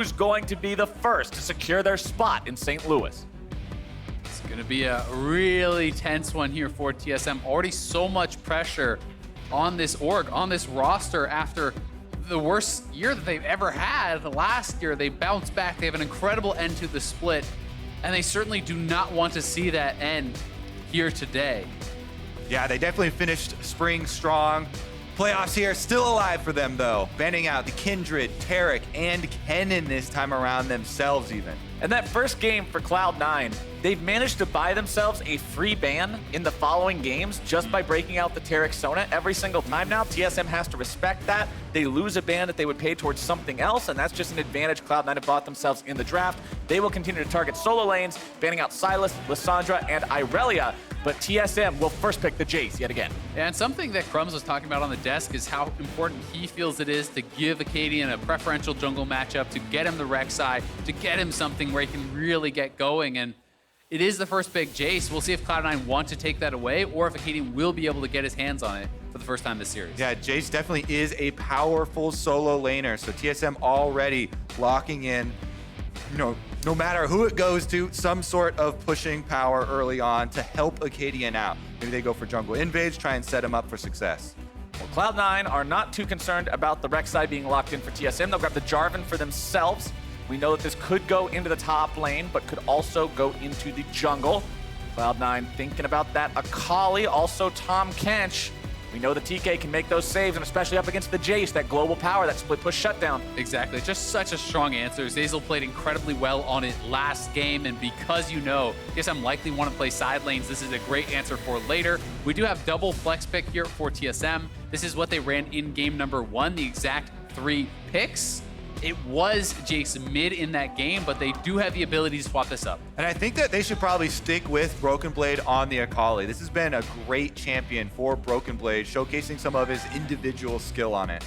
Who's going to be the first to secure their spot in St. Louis? It's going to be a really tense one here for TSM. Already so much pressure on this org, on this roster after the worst year that they've ever had. Last year, they bounced back. They have an incredible end to the split, and they certainly do not want to see that end here today. Yeah, they definitely finished spring strong. Playoffs here, still alive for them though. Banning out the Kindred, Tarek, and Kennen this time around themselves even. And that first game for Cloud9, they've managed to buy themselves a free ban in the following games just by breaking out the Tarek Sona every single time now. TSM has to respect that. They lose a ban that they would pay towards something else, and that's just an advantage Cloud9 have bought themselves in the draft. They will continue to target solo lanes, banning out Silas, Lissandra, and Irelia, but TSM will first pick the Jace yet again. And something that Crumbs was talking about on the desk is how important he feels it is to give Acadian a preferential jungle matchup, to get him the Rek'Sai, to get him something where he can really get going. And it is the first big Jace. We'll see if Cloud9 want to take that away or if Acadian will be able to get his hands on it for the first time this series. Yeah, Jace definitely is a powerful solo laner, so TSM already locking in, no matter who it goes to, some sort of pushing power early on to help Acadian out. Maybe they go for jungle invades, try and set him up for success. Well, Cloud9 are not too concerned about the Rek'Sai being locked in for TSM. They'll grab the Jarvan for themselves. We know that this could go into the top lane, but could also go into the jungle. Cloud9 thinking about that Akali, also Tom Kench. We know the TK can make those saves, and especially up against the Jace, that global power, that split push shutdown. Exactly, just such a strong answer. Zeyzal played incredibly well on it last game, and because TSM likely want to play side lanes, this is a great answer for later. We do have double flex pick here for TSM. This is what they ran in game number 1, the exact 3 picks. It was Jace mid in that game, but they do have the ability to swap this up. And I think that they should probably stick with Broken Blade on the Akali. This has been a great champion for Broken Blade, showcasing some of his individual skill on it.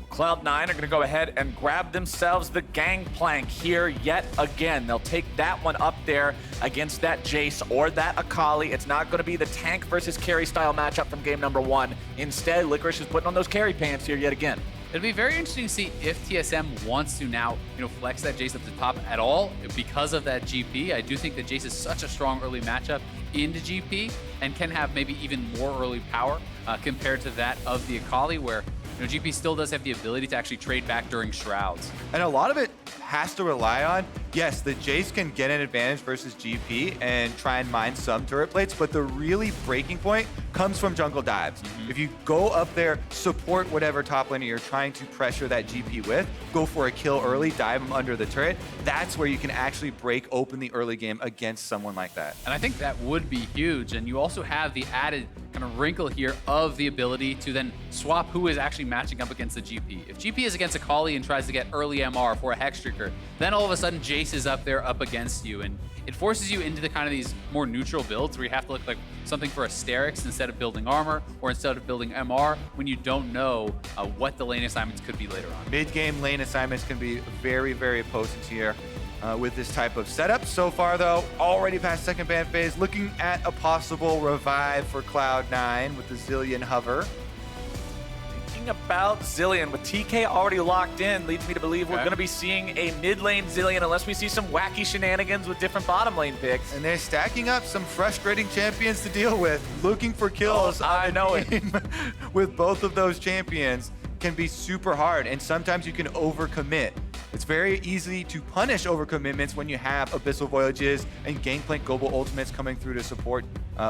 Cloud9 are going to go ahead and grab themselves the Gangplank here yet again. They'll take that one up there against that Jace or that Akali. It's not going to be the tank versus carry style matchup from game number 1. Instead, Licorice is putting on those carry pants here yet again. It'll be very interesting to see if TSM wants to now, flex that Jace up to top at all because of that GP. I do think that Jace is such a strong early matchup into GP and can have maybe even more early power compared to that of the Akali, where GP still does have the ability to actually trade back during Shrouds. And a lot of it has to rely on, yes, the Jace can get an advantage versus GP and try and mine some turret plates, but the really breaking point comes from jungle dives. If you go up there, support whatever top laner you're trying to pressure that GP with, go for a kill early, dive him under the turret, that's where you can actually break open the early game against someone like that. And I think that would be huge. And you also have the added kind of wrinkle here of the ability to then swap who is actually matching up against the GP. If GP is against Akali and tries to get early MR for a Hextreaker, then all of a sudden Jace is up there up against you, and it forces you into the kind of these more neutral builds where you have to look like something for Asterix instead of building armor or instead of building MR when you don't know what the lane assignments could be later on. Mid-game lane assignments can be very, very potent here with this type of setup. So far though, already past second ban phase, looking at a possible revive for Cloud9 with the Zillion hover. About Zillion with TK already locked in leads me to believe we're going to be seeing a mid lane Zillion unless we see some wacky shenanigans with different bottom lane picks. And they're stacking up some frustrating champions to deal with, looking for kills. I know it. With both of those champions can be super hard, and sometimes you can overcommit. It's very easy to punish overcommitments when you have Abyssal Voyages and Gangplank global ultimates coming through to support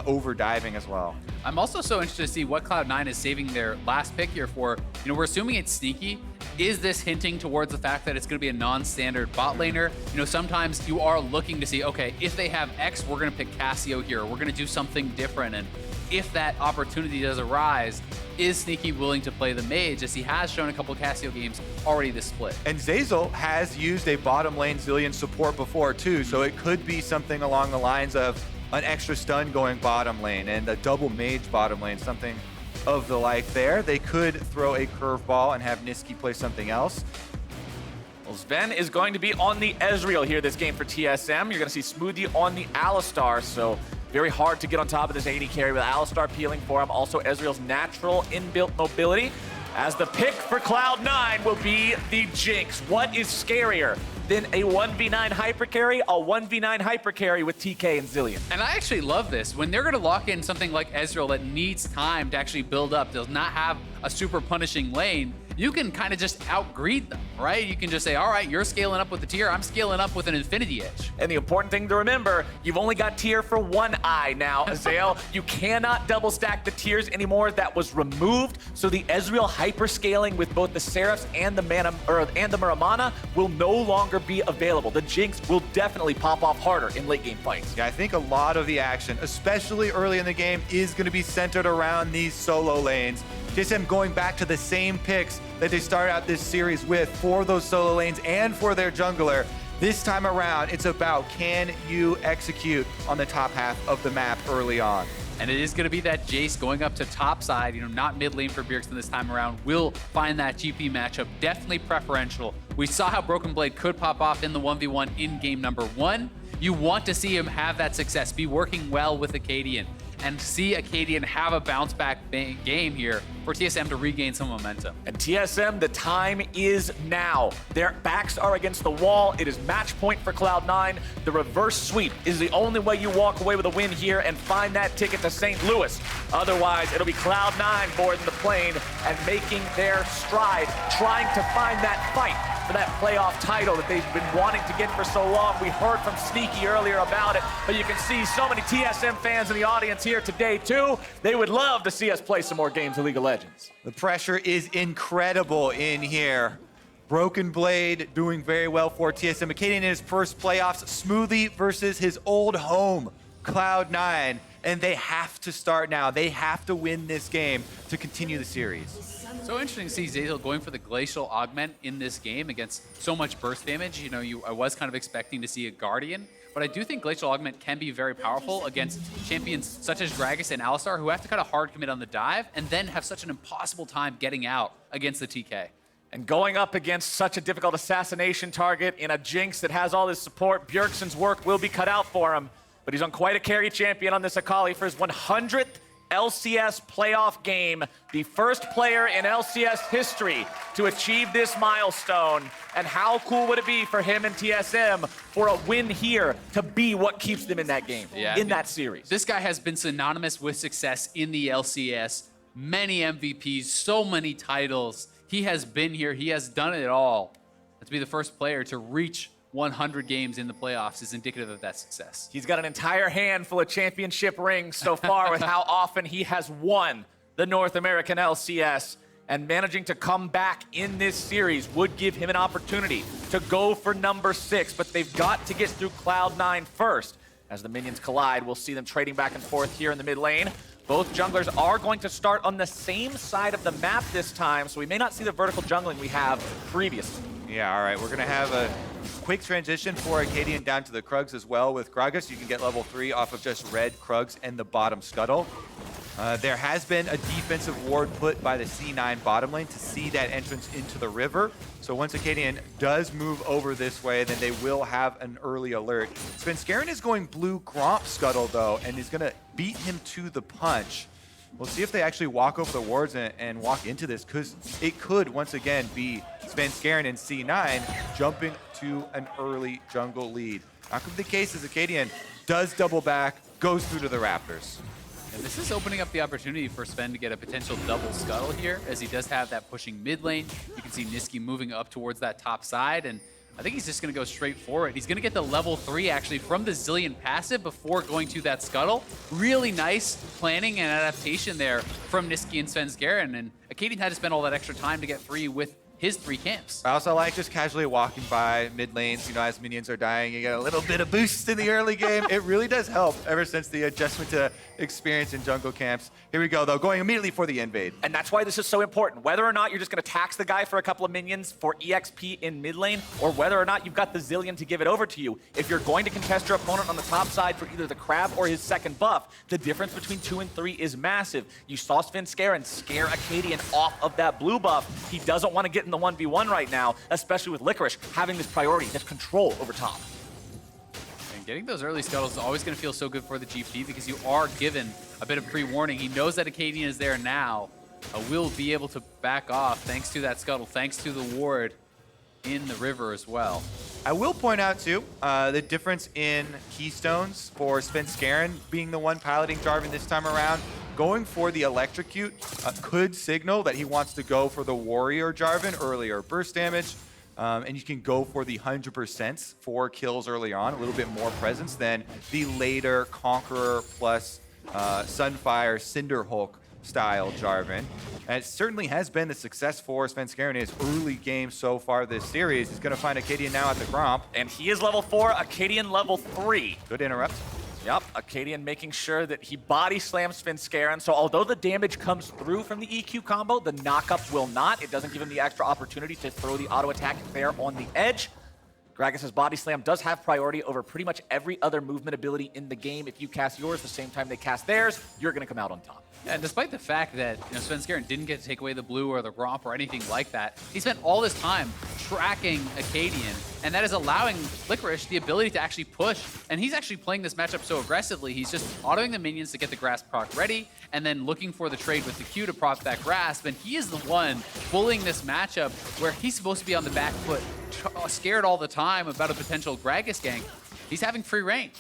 over diving as well. I'm also so interested to see what Cloud9 is saving their last pick here for. We're assuming it's sneaky. Is this hinting towards the fact that it's going to be a non-standard bot laner? Sometimes you are looking to see, okay, if they have X, we're going to pick Cassio here. We're going to do something different. And if that opportunity does arise, is Sneaky willing to play the mage, as he has shown a couple of Cassio games already this split? And Zeyzal has used a bottom lane Zillion support before too, so it could be something along the lines of an extra stun going bottom lane and a double mage bottom lane, something of the like there. They could throw a curveball and have Niski play something else. Well, Sven is going to be on the Ezreal here this game for TSM. You're going to see Smoothie on the Alistar, so very hard to get on top of this AD carry with Alistar peeling for him. Also, Ezreal's natural inbuilt mobility. as the pick for Cloud9 will be the Jinx. What is scarier than a 1v9 hyper carry? A 1v9 hyper carry with TK and Zillion. And I actually love this. When they're going to lock in something like Ezreal that needs time to actually build up, does not have a super punishing lane, you can kind of just outgreed them, right? You can just say, all right, you're scaling up with the tier, I'm scaling up with an Infinity Edge. And the important thing to remember, you've only got tier for one eye now, Azael. You cannot double stack the tiers anymore. That was removed. So the Ezreal hyperscaling with both the Seraphs and the Muramana will no longer be available. The Jinx will definitely pop off harder in late game fights. Yeah, I think a lot of the action, especially early in the game, is going to be centered around these solo lanes. TSM going back to the same picks that they started out this series with for those solo lanes and for their jungler. This time around, it's about, can you execute on the top half of the map early on? And it is going to be that Jace going up to top side, not mid lane for Bjergsen this time around, will find that GP matchup definitely preferential. We saw how Broken Blade could pop off in the 1v1 in game number 1. You want to see him have that success, be working well with Acadian, and see Acadian have a bounce back game here for TSM to regain some momentum. And TSM, the time is now. Their backs are against the wall. It is match point for Cloud9. The reverse sweep is the only way you walk away with a win here and find that ticket to St. Louis. Otherwise, it'll be Cloud9 boarding the plane and making their stride, trying to find that fight for that playoff title that they've been wanting to get for so long. We heard from Sneaky earlier about it, but you can see so many TSM fans in the audience here today too. They would love to see us play some more games of League of Legends. The pressure is incredible in here. Broken Blade doing very well for TSM. Acadian in his first playoffs, Smoothie versus his old home, Cloud9. And they have to start now. They have to win this game to continue the series. So interesting to see Zeyzal going for the Glacial Augment in this game against so much burst damage. I was kind of expecting to see a Guardian, but I do think Glacial Augment can be very powerful against champions such as Gragas and Alistar, who have to kind of hard commit on the dive and then have such an impossible time getting out against the TK. And going up against such a difficult assassination target in a Jinx that has all this support, Bjergsen's work will be cut out for him. But he's on quite a carry champion on this Akali for his 100th LCS playoff game, the first player in LCS history to achieve this milestone. And how cool would it be for him and TSM for a win here to be what keeps them in that game, that series? This guy has been synonymous with success in the LCS. Many MVPs, so many titles. He has been here. He has done it all. And to be the first player to reach 100 games in the playoffs is indicative of that success. He's got an entire handful of championship rings so far with how often he has won the North American LCS, and managing to come back in this series would give him an opportunity to go for number 6, but they've got to get through Cloud9 first. As the minions collide, we'll see them trading back and forth here in the mid lane. Both junglers are going to start on the same side of the map this time, so we may not see the vertical jungling we have previously. Yeah, all right, we're gonna have a quick transition for Acadian down to the Krugs as well with Gragas. You can get level 3 off of just red Krugs and the bottom scuttle. There has been a defensive ward put by the C9 bottom lane to see that entrance into the river. So once Acadian does move over this way, then they will have an early alert. Svenskeren is going blue Gromp scuttle though, and is gonna beat him to the punch. We'll see if they actually walk over the wards and walk into this, because it could once again be Svenskeren and C9 jumping to an early jungle lead. Not gonna be the case as Acadian does double back, goes through to the Raptors. And this is opening up the opportunity for Sven to get a potential double scuttle here, as he does have that pushing mid lane. You can see Niski moving up towards that top side, and I think he's just going to go straight for it. He's going to get the level 3 actually from the Zillion passive before going to that scuttle. Really nice planning and adaptation there from Niski and Svenskeren, and Acadian had to spend all that extra time to get free with his 3 camps. I also like just casually walking by mid lanes, as minions are dying, you get a little bit of boost in the early game. It really does help ever since the adjustment to experience in jungle camps. Here we go though, going immediately for the invade. And that's why this is so important. Whether or not you're just gonna tax the guy for a couple of minions for EXP in mid lane, or whether or not you've got the Zillion to give it over to you, if you're going to contest your opponent on the top side for either the crab or his second buff, the difference between 2 and 3 is massive. You saw Svenskeren scare Acadian off of that blue buff. He doesn't want to get in the 1v1 right now, especially with Licorice having this priority, this control over top. And getting those early scuttles is always going to feel so good for the GP, because you are given a bit of pre-warning. He knows that Acadian is there now, will be able to back off thanks to that scuttle, thanks to the ward in the river as well. I will point out, too, the difference in keystones for Svenskeren being the one piloting Jarvan this time around. Going for the Electrocute could signal that he wants to go for the Warrior Jarvan, earlier burst damage. And you can go for the 100% for kills early on, a little bit more presence than the later Conqueror plus Sunfire Cinderhulk style Jarvan. And it certainly has been the success for Svenskeren in his early game so far this series. He's going to find Acadian now at the Gromp. And he is level 4, Acadian level 3. Good interrupt. Yep, Acadian making sure that he body slams Svenskeren. So although the damage comes through from the EQ combo, the knockup will not. It doesn't give him the extra opportunity to throw the auto attack there on the edge. Gragas' body slam does have priority over pretty much every other movement ability in the game. If you cast yours the same time they cast theirs, you're going to come out on top. Yeah, and despite the fact that Svenskeren didn't get to take away the blue or the Gromp or anything like that, he spent all this time tracking Acadian, and that is allowing Licorice the ability to actually push. And he's actually playing this matchup so aggressively, he's just autoing the minions to get the Grasp proc ready, and then looking for the trade with the Q to proc that Grasp. And he is the one bullying this matchup where he's supposed to be on the back foot, scared all the time about a potential Gragas gank. He's having free reign.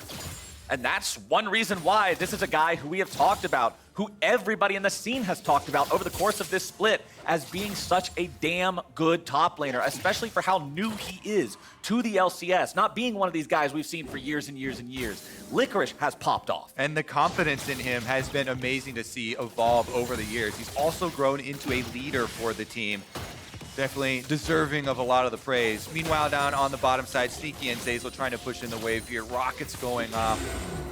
And that's one reason why this is a guy who we have talked about, who everybody in the scene has talked about over the course of this split as being such a damn good top laner, especially for how new he is to the LCS, not being one of these guys we've seen for years and years and years. Licorice has popped off. And the confidence in him has been amazing to see evolve over the years. He's also grown into a leader for the team. Definitely deserving of a lot of the praise. Meanwhile, down on the bottom side, Sneaky and Zeyzal trying to push in the wave here. Rockets going off,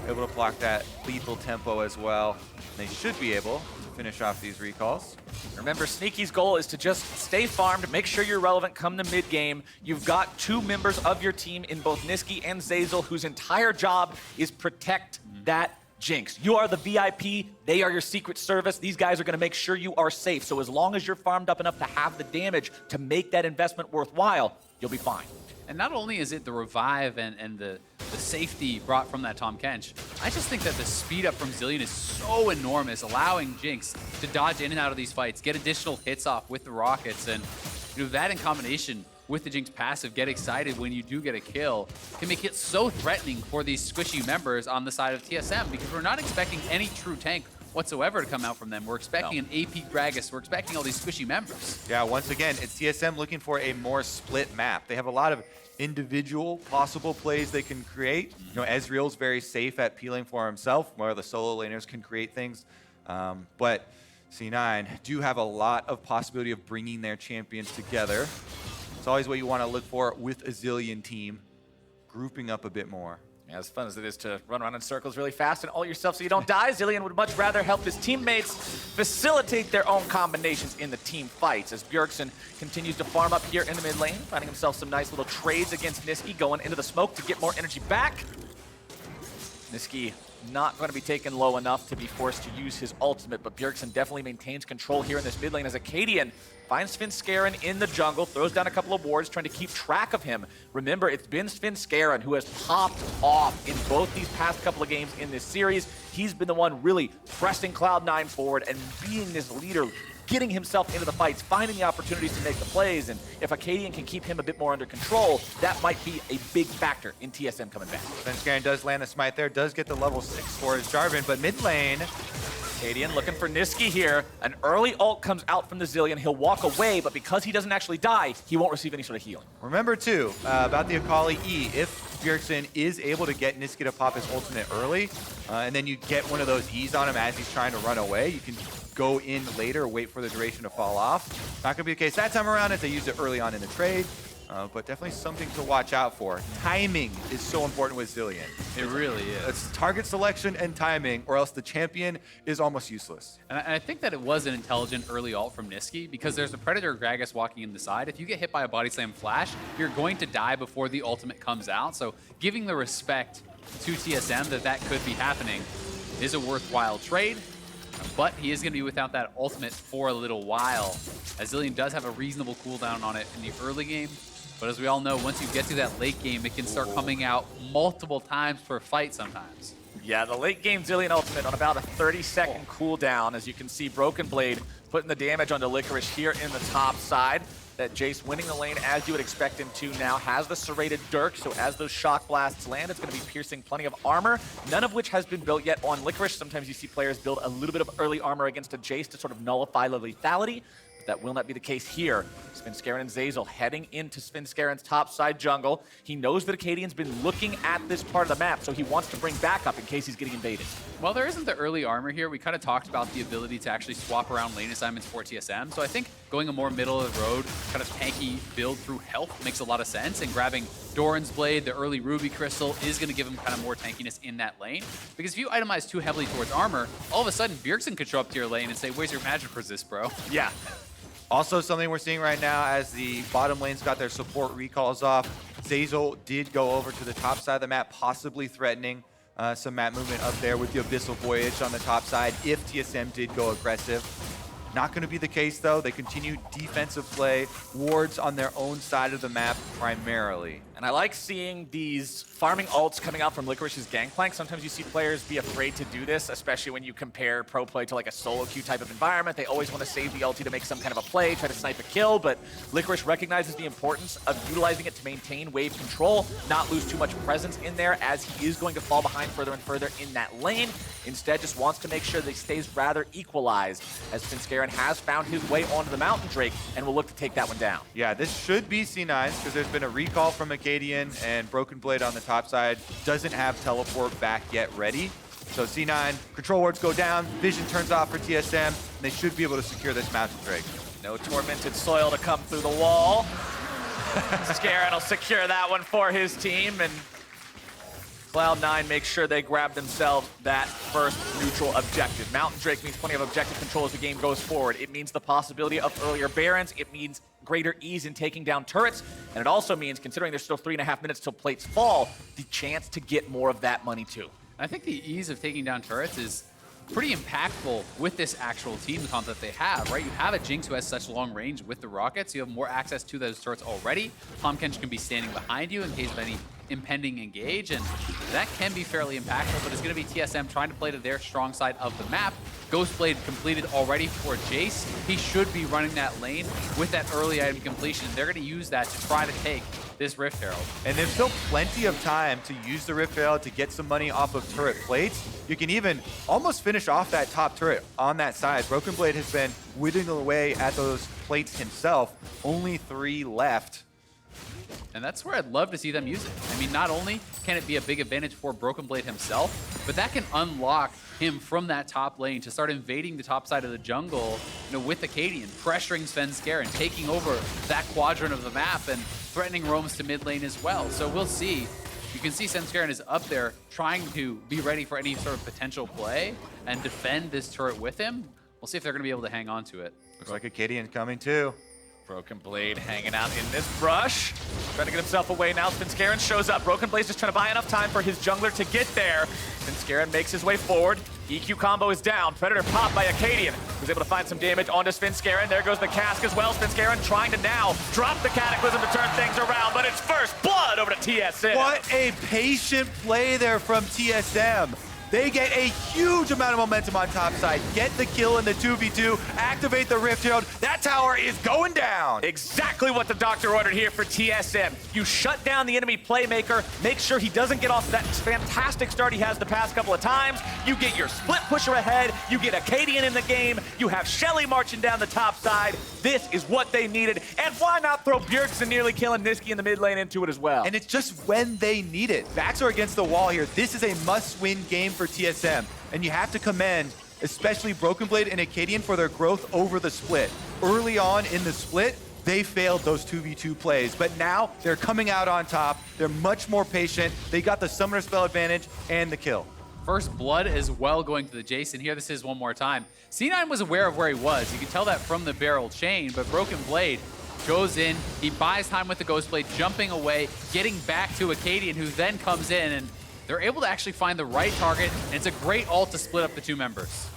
able to block that lethal tempo as well. They should be able to finish off these recalls. Remember, Sneaky's goal is to just stay farmed, make sure you're relevant come the mid game. You've got two members of your team in both Niski and Zeyzal whose entire job is protect that Jinx. You are the VIP, they are your secret service. These guys are going to make sure you are safe. So as long as you're farmed up enough to have the damage to make that investment worthwhile, you'll be fine. And not only is it the revive and the safety brought from that Tahm Kench, I just think that the speed up from Zilean is so enormous, allowing Jinx to dodge in and out of these fights, get additional hits off with the rockets, and that in combination with the Jinx passive, get excited when you do get a kill, can make it so threatening for these squishy members on the side of TSM, because we're not expecting any true tank whatsoever to come out from them. We're expecting an AP Gragas. We're expecting all these squishy members. Yeah, once again, it's TSM looking for a more split map. They have a lot of individual possible plays they can create. Ezreal's very safe at peeling for himself, where the solo laners can create things. But C9 do have a lot of possibility of bringing their champions together. It's always what you want to look for with a Zilean team, grouping up a bit more. Yeah, as fun as it is to run around in circles really fast and ult yourself so you don't die, Zilean would much rather help his teammates facilitate their own combinations in the team fights as Bjergsen continues to farm up here in the mid lane, finding himself some nice little trades against Niski, going into the smoke to get more energy back. Niski not going to be taken low enough to be forced to use his ultimate, but Bjergsen definitely maintains control here in this mid lane as Acadian finds Svenskeren in the jungle, throws down a couple of wards, trying to keep track of him. Remember, it's been Svenskeren who has popped off in both these past couple of games in this series. He's been the one really pressing Cloud9 forward and being this leader, getting himself into the fights, finding the opportunities to make the plays, and if Acadian can keep him a bit more under control, that might be a big factor in TSM coming back. Svenskeren does land the smite there, does get the level 6 for his Jarvan, but mid lane, Acadian looking for Niski here. An early ult comes out from the Zilean. He'll walk away, but because he doesn't actually die, he won't receive any sort of healing. remember too, about the Akali E, if Bjergsen is able to get Niski to pop his ultimate early, and then you get one of those E's on him as he's trying to run away, you can go in later, wait for the duration to fall off. Not going to be the case that time around as they used it early on in the trade, but definitely something to watch out for. Timing is so important with Zilean. It really is. It's target selection and timing, or else the champion is almost useless. And I think that it was an intelligent early ult from Niski, because there's a Predator Gragas walking in the side. If you get hit by a body slam flash, you're going to die before the ultimate comes out. So giving the respect to TSM that could be happening is a worthwhile trade. But he is going to be without that ultimate for a little while, as Zilean does have a reasonable cooldown on it in the early game. But as we all know, once you get to that late game, it can start coming out multiple times per fight sometimes. Yeah, the late game Zilean ultimate on about a 30-second cooldown. As you can see, Broken Blade putting the damage onto Licorice here in the top side. That Jace winning the lane as you would expect him to now, has the serrated Dirk, so as those shock blasts land, it's going to be piercing plenty of armor, none of which has been built yet on Licorice. Sometimes you see players build a little bit of early armor against a Jace to sort of nullify the lethality, but that will not be the case here. Svenskeren and Zeyzal heading into Svenskeren's top side jungle. He knows that Acadian's been looking at this part of the map, so he wants to bring backup in case he's getting invaded. Well, there isn't the early armor here. We kind of talked about the ability to actually swap around lane assignments for TSM. So I think going a more middle of the road, kind of tanky build through health makes a lot of sense. And grabbing Doran's Blade, the early Ruby Crystal, is going to give him kind of more tankiness in that lane. Because if you itemize too heavily towards armor, all of a sudden Bjergsen could show up to your lane and say, where's your magic resist, bro? Yeah. Also, something we're seeing right now as the bottom lane's got their support recalls off, Zeyzal did go over to the top side of the map, possibly threatening some map movement up there with the Abyssal Voyage on the top side if TSM did go aggressive. Not going to be the case, though. They continue defensive play, wards on their own side of the map primarily. And I like seeing these farming ults coming out from Licorice's Gangplank. Sometimes you see players be afraid to do this, especially when you compare pro play to like a solo queue type of environment. They always want to save the ulti to make some kind of a play, try to snipe a kill, but Licorice recognizes the importance of utilizing it to maintain wave control, not lose too much presence in there as he is going to fall behind further and further in that lane. Instead, just wants to make sure that he stays rather equalized, as Svenskeren has found his way onto the Mountain Drake and will look to take that one down. Yeah, this should be C9's because there's been a recall from Acadian, and Broken Blade on the top side doesn't have teleport back yet ready. So C9, control wards go down, vision turns off for TSM, and they should be able to secure this Mountain Drake. No tormented soil to come through the wall. Svenskeren will secure that one for his team, and Cloud9 makes sure they grab themselves that first neutral objective. Mountain Drake means plenty of objective control as the game goes forward. It means the possibility of earlier Barons. It means greater ease in taking down turrets. And it also means, considering there's still 3.5 minutes till plates fall, the chance to get more of that money too. I think the ease of taking down turrets is pretty impactful with this actual team comp that they have, right? You have a Jinx who has such long range with the rockets. You have more access to those turrets already. Tahm Kench can be standing behind you in case of any impending engage, and that can be fairly impactful, but it's going to be TSM trying to play to their strong side of the map. Ghostblade completed already for Jace. He should be running that lane with that early item completion. They're going to use that to try to take this Rift Herald. And there's still plenty of time to use the Rift Herald to get some money off of turret plates. You can even almost finish off that top turret on that side. Broken Blade has been whittling away at those plates himself. Only 3 left. And that's where I'd love to see them use it. I mean, not only can it be a big advantage for Broken Blade himself, but that can unlock him from that top lane to start invading the top side of the jungle, with Acadian, pressuring Svenskeren, taking over that quadrant of the map and threatening roams to mid lane as well. So we'll see. You can see Svenskeren is up there trying to be ready for any sort of potential play and defend this turret with him. We'll see if they're going to be able to hang on to it. Looks like Acadian's coming too. Broken Blade hanging out in this brush. Trying to get himself away now. Svenskeren shows up. Broken Blade's just trying to buy enough time for his jungler to get there. Svenskeren makes his way forward. EQ combo is down. Predator popped by Acadian, who's able to find some damage onto Svenskeren. There goes the cask as well. Svenskeren trying to now drop the Cataclysm to turn things around, but it's first blood over to TSM. What a patient play there from TSM. They get a huge amount of momentum on top side, get the kill in the 2v2, activate the Rift Herald. That tower is going down. Exactly what the doctor ordered here for TSM. You shut down the enemy playmaker, make sure he doesn't get off that fantastic start he has the past couple of times. You get your split pusher ahead, you get Acadian in the game, you have Shelly marching down the top side. This is what they needed, and why not throw Bjergsen nearly killing Niski in the mid lane into it as well? And it's just when they need it. Backs are against the wall here. This is a must-win game for TSM, and you have to commend especially Broken Blade and Acadian for their growth over the split. Early on in the split, they failed those 2v2 plays, but now they're coming out on top. They're much more patient. They got the summoner spell advantage and the kill. First blood as well going to the Jason. Here this is one more time. C9 was aware of where he was. You can tell that from the barrel chain, but Broken Blade goes in, he buys time with the Ghost Blade, jumping away, getting back to Acadian, who then comes in, and they're able to actually find the right target, and it's a great ult to split up the two members.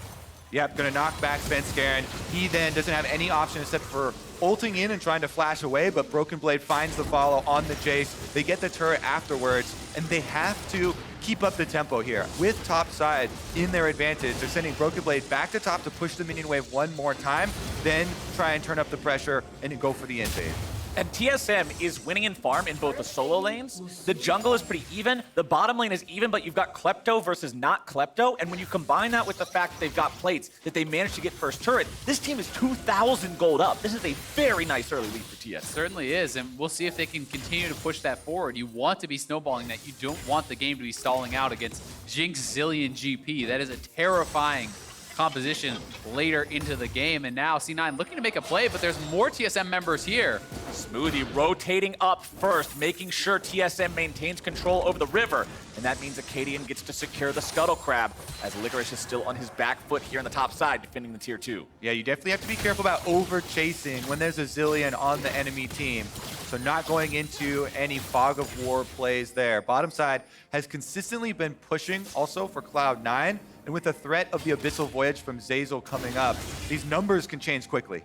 Yep, gonna knock back Sven Skaren. He then doesn't have any option except for ulting in and trying to flash away, but Broken Blade finds the follow on the Jace. They get the turret afterwards, and they have to keep up the tempo here. With top side in their advantage, they're sending Broken Blade back to top to push the minion wave one more time, then try and turn up the pressure and go for the invade. And TSM is winning in farm in both the solo lanes. The jungle is pretty even. The bottom lane is even, but you've got Klepto versus not Klepto. And when you combine that with the fact that they've got plates, that they managed to get first turret, this team is 2,000 gold up. This is a very nice early lead for TSM. Certainly is, and we'll see if they can continue to push that forward. You want to be snowballing that. You don't want the game to be stalling out against Jinx, Zillion, GP. That is a terrifying composition later into the game. And now C9 looking to make a play, but there's more TSM members here. Smoothie rotating up first, making sure TSM maintains control over the river. And that means Acadian gets to secure the Scuttle Crab, as Licorice is still on his back foot here on the top side, defending the tier 2. Yeah, you definitely have to be careful about over-chasing when there's a Zillion on the enemy team. So not going into any fog of war plays there. Bottom side has consistently been pushing also for Cloud9. And with the threat of the Abyssal Voyage from Zeyzal coming up, these numbers can change quickly.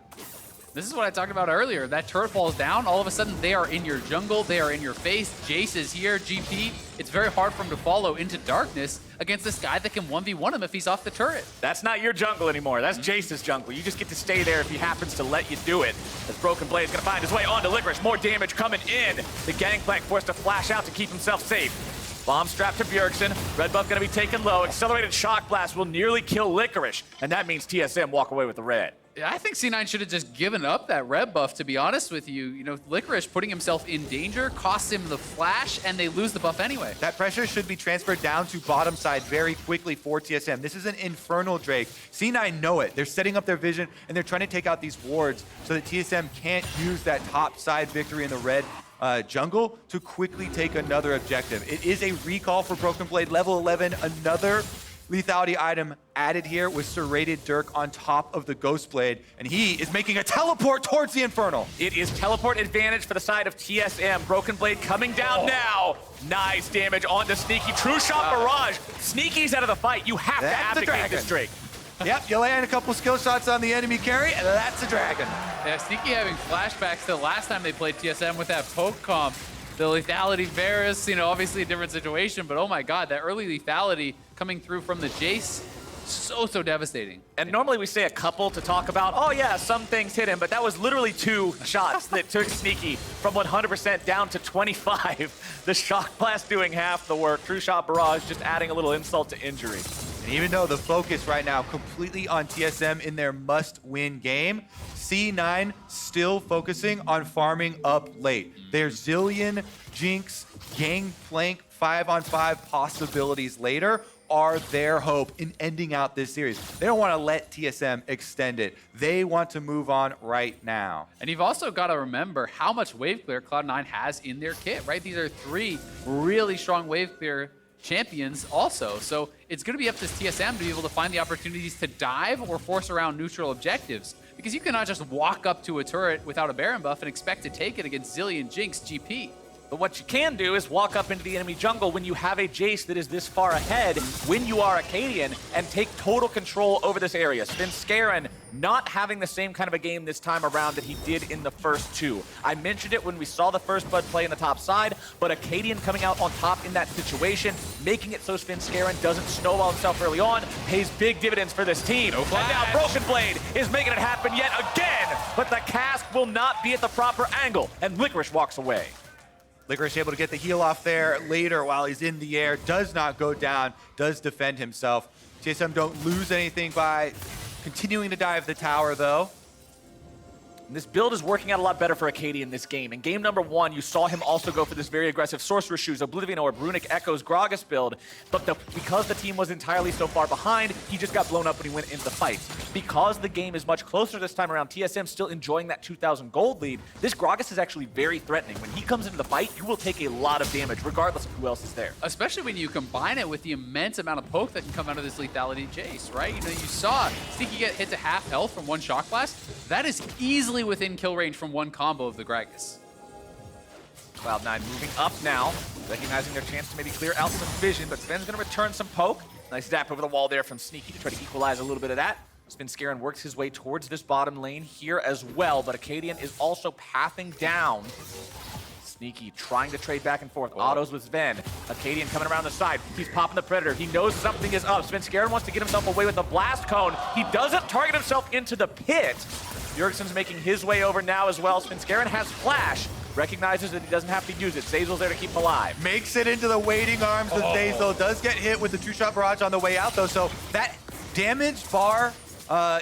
This is what I talked about earlier. That turret falls down, all of a sudden they are in your jungle, they are in your face. Jace is here, GP. It's very hard for him to follow into darkness against this guy that can 1v1 him if he's off the turret. That's not your jungle anymore. That's Jace's jungle. You just get to stay there if he happens to let you do it. As Broken Blade is going to find his way onto Licorice. More damage coming in. The Gangplank forced to flash out to keep himself safe. Bomb strapped to Bjergsen. Red buff going to be taken low. Accelerated Shock Blast will nearly kill Licorice. And that means TSM walk away with the red. I think C9 should have just given up that red buff, to be honest with you. You know, Licorice putting himself in danger costs him the flash, and they lose the buff anyway. That pressure should be transferred down to bottom side very quickly for TSM. This is an Infernal Drake. C9 know it. They're setting up their vision, and they're trying to take out these wards so that TSM can't use that top side victory in the red jungle to quickly take another objective. It is a recall for Broken Blade, level 11, another lethality item added here with Serrated Dirk on top of the Ghost Blade, and he is making a teleport towards the Infernal. It is teleport advantage for the side of TSM. Broken Blade coming down now. Nice damage onto Sneaky. True Shot Barrage. Sneaky's out of the fight. You have to abdicate this Drake. Yep, you land a couple skill shots on the enemy carry, and that's a dragon. Yeah, Sneaky having flashbacks to the last time they played TSM with that poke comp. The lethality Varus, you know, obviously a different situation, but oh my god, that early lethality coming through from the Jace, so devastating. And normally we say a couple to talk about, oh yeah, some things hit him, but that was literally 2 shots that took Sneaky from 100% down to 25. The Shock Blast doing half the work. True Shot Barrage just adding a little insult to injury. And even though the focus right now completely on TSM in their must-win game, C9 still focusing on farming up late. Their Zillion, Jinx, Gangplank 5-on-5 possibilities later are their hope in ending out this series. They don't want to let TSM extend it. They want to move on right now. And you've also got to remember how much wave clear Cloud9 has in their kit, right? These are 3 really strong wave clear champions also. So it's going to be up to TSM to be able to find the opportunities to dive or force around neutral objectives. Because you cannot just walk up to a turret without a Baron buff and expect to take it against Zillion, Jinx, GP. But what you can do is walk up into the enemy jungle when you have a Jace that is this far ahead, when you are Acadian, and take total control over this area. Sven Skaren not having the same kind of a game this time around that he did in the first 2. I mentioned it when we saw the first Bud play in the top side, but Acadian coming out on top in that situation, making it so Sven Skaren doesn't snowball himself early on, pays big dividends for this team. No flash. And now Broken Blade is making it happen yet again, but the cast will not be at the proper angle, and Licorice walks away. Licorice able to get the heal off there later while he's in the air, does not go down, does defend himself. TSM don't lose anything by continuing to dive the tower though. And this build is working out a lot better for Acadian in this game. In game number 1, you saw him also go for this very aggressive Sorcerer Shoes, Oblivion Orb, Runic Echoes, Gragas build. But because the team was entirely so far behind, he just got blown up when he went into the fight. Because the game is much closer this time around, TSM still enjoying that 2,000 gold lead, this Gragas is actually very threatening. When he comes into the fight, you will take a lot of damage, regardless of who else is there. Especially when you combine it with the immense amount of poke that can come out of this lethality Jace, right? You know, you saw Sneaky get hit to half health from 1 Shock Blast. That is easily within kill range from 1 combo of the Gragas. Cloud9 moving up now, recognizing their chance to maybe clear out some vision, but Sven's going to return some poke. Nice zap over the wall there from Sneaky to try to equalize a little bit of that. Svenskeren works his way towards this bottom lane here as well, but Acadian is also pathing down. Sneaky trying to trade back and forth. Autos with Sven. Acadian coming around the side. He's popping the Predator. He knows something is up. Svenskeren wants to get himself away with a blast cone. He doesn't target himself into the pit. Bjergsen's making his way over now as well. Svenskeren has flash. Recognizes that he doesn't have to use it. Zeyzal's there to keep him alive. Makes it into the waiting arms of Zeyzal. Does get hit with the two-shot barrage on the way out, though. So that damage bar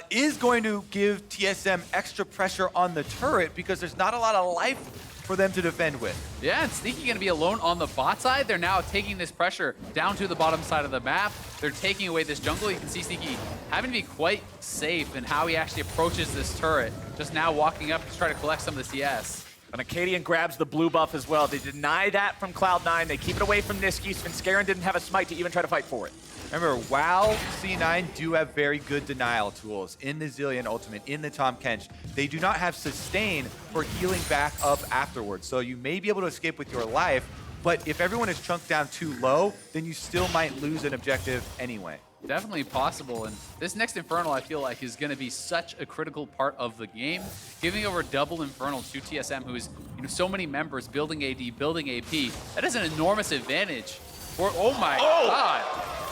is going to give TSM extra pressure on the turret because there's not a lot of life for them to defend with. Yeah, and Sneaky going to be alone on the bot side. They're now taking this pressure down to the bottom side of the map. They're taking away this jungle. You can see Sneaky having to be quite safe in how he actually approaches this turret. Just now walking up to try to collect some of the CS. And Acadian grabs the blue buff as well. They deny that from Cloud9. They keep it away from Niski. Svenskeren didn't have a smite to even try to fight for it. Remember, while C9 do have very good denial tools in the Zilean Ultimate, in the Tahm Kench, they do not have sustain for healing back up afterwards. So you may be able to escape with your life, but if everyone is chunked down too low, then you still might lose an objective anyway. Definitely possible, and this next Infernal I feel like is going to be such a critical part of the game. Giving over double Infernal to TSM, who is so many members building AD, building AP, that is an enormous advantage. For, oh my god!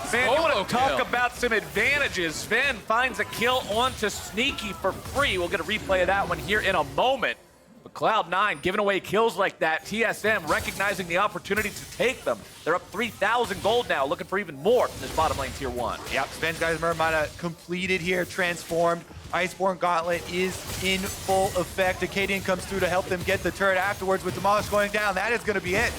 Sven, you want to talk about some advantages. Sven finds a kill onto Sneaky for free. We'll get a replay of that one here in a moment. But Cloud9 giving away kills like that. TSM recognizing the opportunity to take them. They're up 3,000 gold now, looking for even more from this bottom lane tier 1. Yep, Sven's Guys Murmana completed here, transformed. Iceborne Gauntlet is in full effect. Acadian comes through to help them get the turret afterwards with Demolish going down. That is going to be it.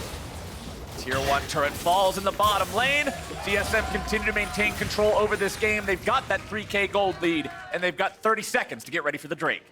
Tier 1 turret falls in the bottom lane. TSM continue to maintain control over this game. They've got that 3K gold lead, and they've got 30 seconds to get ready for the Drake.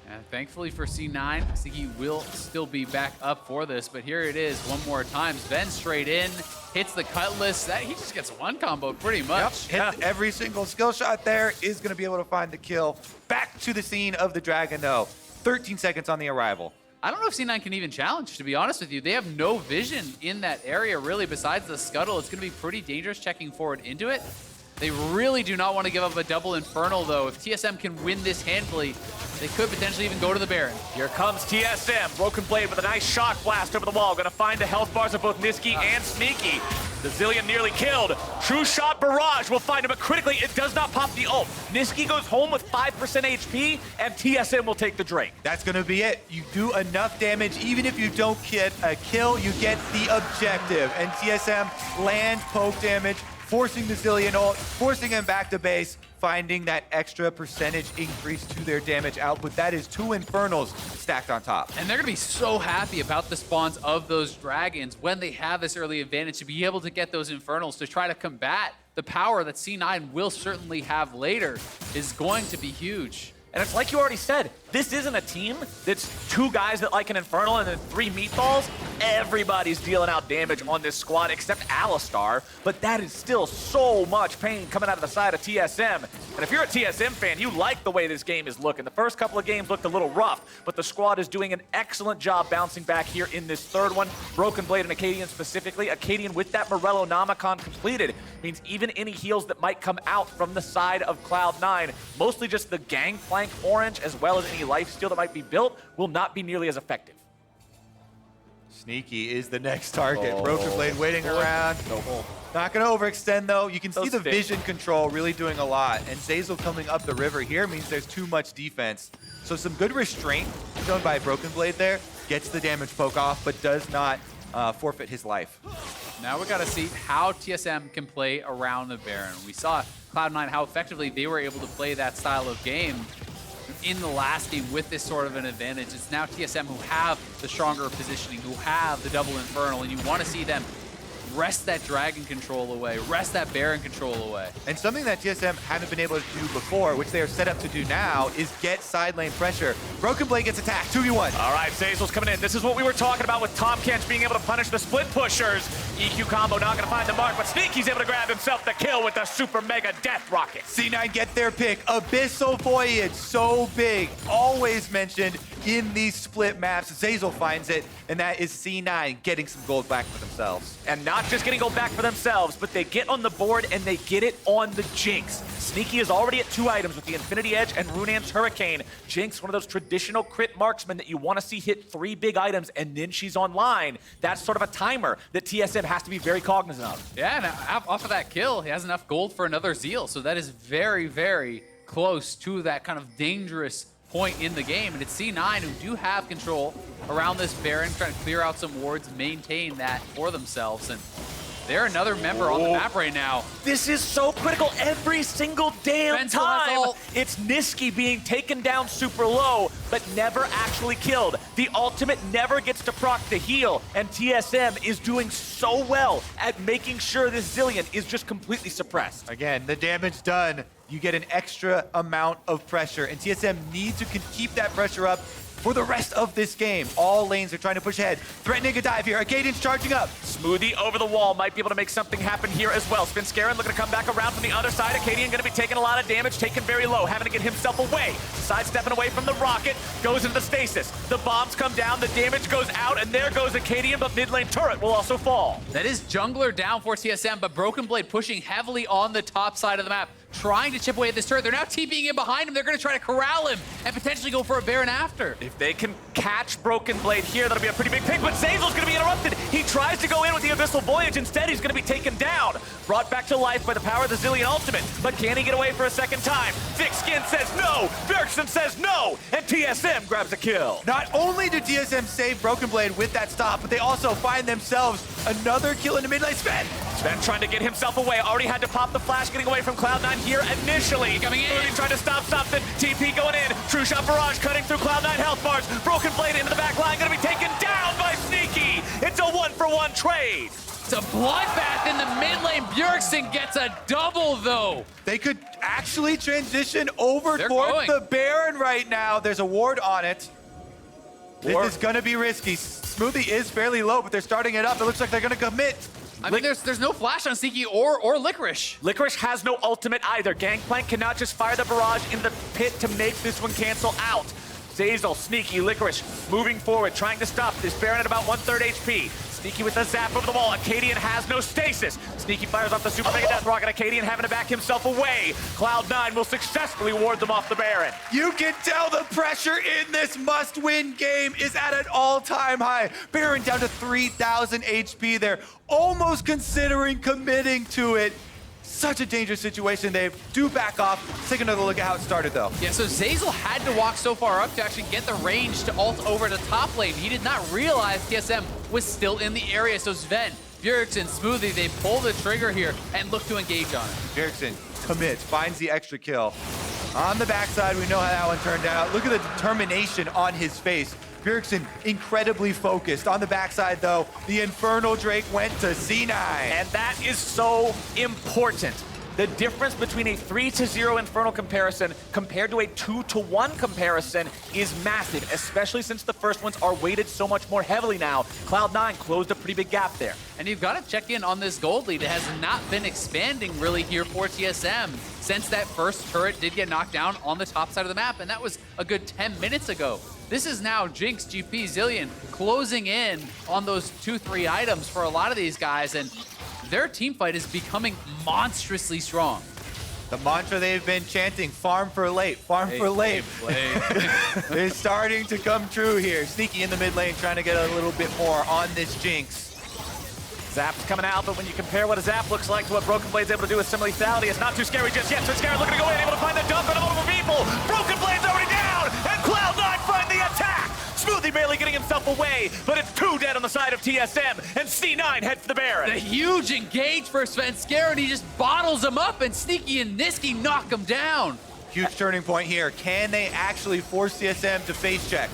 And thankfully for C9, Sneaky will still be back up for this, but here it is one more time. Sven straight in, hits the Cutlass. He just gets one combo pretty much. Yep, hit every single skill shot there, is going to be able to find the kill. Back to the scene of the Dragon, though. 13 seconds on the arrival. I don't know if C9 can even challenge, to be honest with you. They have no vision in that area, really, besides the scuttle. It's going to be pretty dangerous checking forward into it. They really do not want to give up a double Infernal, though. If TSM can win this handily, they could potentially even go to the Baron. Here comes TSM. Broken Blade with a nice shock blast over the wall. Going to find the health bars of both Niski and Sneaky. The Zilean nearly killed. True Shot Barrage will find him, but critically, it does not pop the ult. Niski goes home with 5% HP, and TSM will take the Drake. That's going to be it. You do enough damage. Even if you don't get a kill, you get the objective. And TSM lands poke damage, forcing the Zilean ult, forcing him back to base, finding that extra percentage increase to their damage output. That is 2 Infernals stacked on top. And they're going to be so happy about the spawns of those dragons when they have this early advantage to be able to get those Infernals to try to combat the power that C9 will certainly have later is going to be huge. And it's like you already said, this isn't a team that's 2 guys that like an Infernal and then 3 meatballs. Everybody's dealing out damage on this squad except Alistar, but that is still so much pain coming out of the side of TSM. And if you're a TSM fan, you like the way this game is looking. The first couple of games looked a little rough, but the squad is doing an excellent job bouncing back here in this third one. Broken Blade and Acadian specifically. Acadian with that Morello Namicon completed means even any heals that might come out from the side of Cloud9, mostly just the Gangplank Orange as well as any lifesteal that might be built, will not be nearly as effective. Sneaky is the next target. Broken Blade waiting around. Not going to overextend, though. You can see the vision control really doing a lot. And Zeyzal coming up the river here means there's too much defense. So some good restraint shown by Broken Blade there. Gets the damage poke off, but does not forfeit his life. Now we got to see how TSM can play around the Baron. We saw Cloud9, how effectively they were able to play that style of game in the last game with this sort of an advantage. It's now TSM who have the stronger positioning, who have the double Infernal, and you want to see them wrest that Dragon control away, wrest that Baron control away. And something that TSM haven't been able to do before, which they are set up to do now, is get side lane pressure. Broken Blade gets attacked, 2v1. All right, Zeyzal's coming in. This is what we were talking about with Tahm Kench being able to punish the split pushers. EQ combo not gonna find the mark, but Sneaky's able to grab himself the kill with the super mega death rocket. C9 get their pick. Abyssal Voyage, so big. Always mentioned in these split maps. Zeyzal finds it, and that is C9 getting some gold back for themselves. And not just getting gold back for themselves, but they get on the board and they get it on the Jinx. Sneaky is already at 2 items with the Infinity Edge and Runan's Hurricane. Jinx, one of those traditional crit marksmen that you want to see hit 3 big items and then she's online. That's sort of a timer that TSM has to be very cognizant of. Yeah, and off of that kill, he has enough gold for another Zeal. So that is very, very close to that kind of dangerous point in the game. And it's C9 who do have control around this Baron, trying to clear out some wards, maintain that for themselves. And they're another member on the map right now. This is so critical every single damn Benzel has time. ult. It's Niski being taken down super low, but never actually killed. The ultimate never gets to proc the heal, and TSM is doing so well at making sure this Zillion is just completely suppressed. Again, the damage done, you get an extra amount of pressure, and TSM needs to keep that pressure up for the rest of this game. All lanes are trying to push ahead, threatening a dive here. Arcadian's charging up. Smoothie over the wall might be able to make something happen here as well. Svenskeren looking to come back around from the other side. Arcadian going to be taking a lot of damage, taken very low, having to get himself away. Sidestepping away from the rocket, goes into the stasis. The bombs come down, the damage goes out, and there goes Arcadian, but mid lane turret will also fall. That is jungler down for TSM, but Broken Blade pushing heavily on the top side of the map, trying to chip away at this turret. They're now TPing in behind him. They're going to try to corral him and potentially go for a Baron after. If they can catch Broken Blade here, that'll be a pretty big pick, but Zeyzal's going to be interrupted. He tries to go in with the Abyssal Voyage. Instead, he's going to be taken down. Brought back to life by the power of the Zillion Ultimate, but can he get away for a second time? Thick Skin says no. Bjergsen says no, and TSM grabs a kill. Not only did TSM save Broken Blade with that stop, but they also find themselves another kill in the mid lane. Sven Trying to get himself away. Already had to pop the flash, getting away from Cloud9 here initially. Coming in. Moody trying to stop something. TP going in. True Shot Barrage cutting through Cloud9 health bars. Broken Blade into the back line. Going to be taken down by Sneaky. It's a 1-for-1 trade. It's a bloodbath in the mid lane. Bjergsen gets a double, though. They could actually transition over They're towards going. the Baron right now. There's a ward on it. Ward. This is going to be risky. Smoothie is fairly low, but they're starting it up. It looks like they're going to commit. I mean, there's no flash on Sneaky or Licorice. Licorice has no ultimate either. Gangplank cannot just fire the barrage in the pit to make this one cancel out. Zeyzal, Sneaky, Licorice moving forward, trying to stop this Baron at about 1/3 HP. Sneaky with a zap over the wall. Arcadian has no stasis. Sneaky fires off the Super Mega Death Rocket. Arcadian having to back himself away. Cloud9 will successfully ward them off the Baron. You can tell the pressure in this must-win game is at an all-time high. Baron down to 3,000 HP there, almost considering committing to it. Such a dangerous situation. They do back off. Let's take another look at how it started, though. Yeah, so Zeyzal had to walk so far up to actually get the range to ult over the top lane. He did not realize TSM was still in the area. So Sven, Bjergsen, Smoothie, they pull the trigger here and look to engage on it. Bjergsen commits, finds the extra kill. On the backside, we know how that one turned out. Look at the determination on his face. Bjergsen incredibly focused. On the backside, though, the Infernal Drake went to C9. And that is so important. The difference between a 3-0 Infernal comparison compared to a 2-1 comparison is massive, especially since the first ones are weighted so much more heavily now. Cloud9 closed a pretty big gap there. And you've got to check in on this gold lead. It has not been expanding really here for TSM since that first turret did get knocked down on the top side of the map, and that was a good 10 minutes ago. This is now Jinx, GP, Zillion closing in on those 2-3 items for a lot of these guys, and their team fight is becoming monstrously strong. The mantra they've been chanting, farm for late, farm for late, is starting to come true here. Sneaky in the mid lane, trying to get a little bit more on this Jinx. Zap's coming out, but when you compare what a Zap looks like to what Broken Blade's able to do with some lethality, it's not too scary just yet. So Scarab looking to go in, able to find the dump and multiple people. Broken Blade's already down, and Cloud9 find the attack. Smoothie barely getting himself away, but it's 2 dead on the side of TSM, and C9 heads for the Baron. The huge engage for Svenskeren, he just bottles him up, and Sneaky and Niski knock him down. Huge turning point here. Can they actually force TSM to face check?